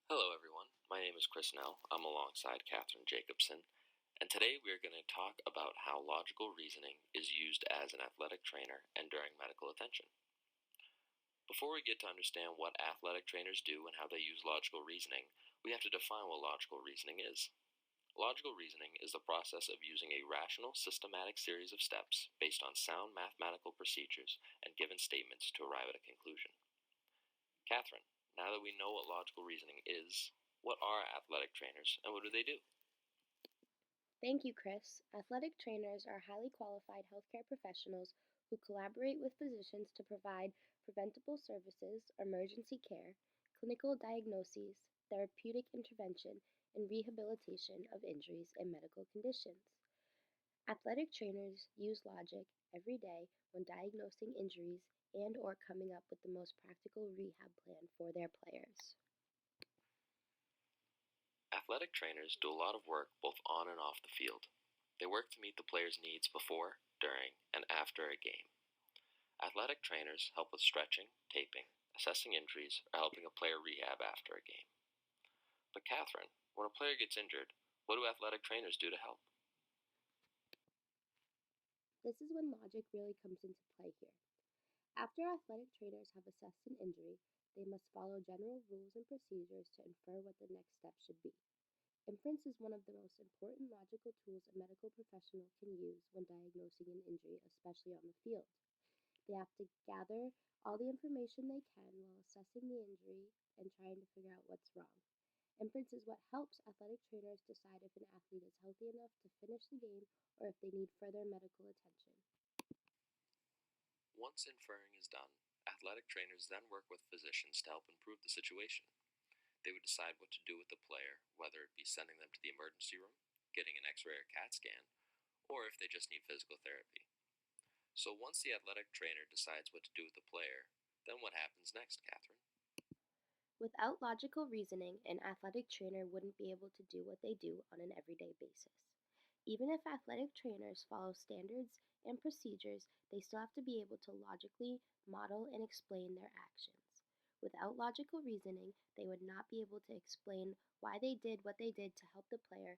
Hello, everyone. My name is Chris Nell. I'm alongside Catherine Jacobson, and today we are going to talk about how logical reasoning is used as an athletic trainer and during medical attention. Before we get to understand what athletic trainers do and how they use logical reasoning, we have to define what logical reasoning is. Logical reasoning is the process of using a rational, systematic series of steps based on sound mathematical procedures and given statements to arrive at a conclusion. Catherine, now that we know what logical reasoning is, what are athletic trainers and what do they do? Thank you, Chris. Athletic trainers are highly qualified healthcare professionals who collaborate with physicians to provide preventable services, emergency care, clinical diagnoses, therapeutic intervention, and rehabilitation of injuries and medical conditions. Athletic trainers use logic every day when diagnosing injuries and or coming up with the most practical rehab plan for their players. Athletic trainers do a lot of work both on and off the field. They work to meet the player's needs before, during, and after a game. Athletic trainers help with stretching, taping, assessing injuries, or helping a player rehab after a game. But Catherine, when a player gets injured, what do athletic trainers do to help? This is when logic really comes into play here. After athletic trainers have assessed an injury, they must follow general rules and procedures to infer what the next step should be. Inference is one of the most important logical tools a medical professional can use when diagnosing an injury, especially on the field. They have to gather all the information they can while assessing the injury and trying to figure out what's wrong. Inference is what helps athletic trainers decide if an athlete is healthy enough to finish the game or if they need further medical attention. Once inferring is done, athletic trainers then work with physicians to help improve the situation. They would decide what to do with the player, whether it be sending them to the emergency room, getting an x-ray or CAT scan, or if they just need physical therapy. So once the athletic trainer decides what to do with the player, then what happens next, Catherine? Without logical reasoning, an athletic trainer wouldn't be able to do what they do on an everyday basis. Even if athletic trainers follow standards and procedures, they still have to be able to logically model and explain their actions. Without logical reasoning, they would not be able to explain why they did what they did to help the player,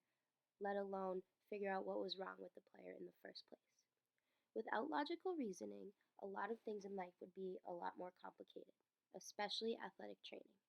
let alone figure out what was wrong with the player in the first place. Without logical reasoning, a lot of things in life would be a lot more complicated, especially athletic training.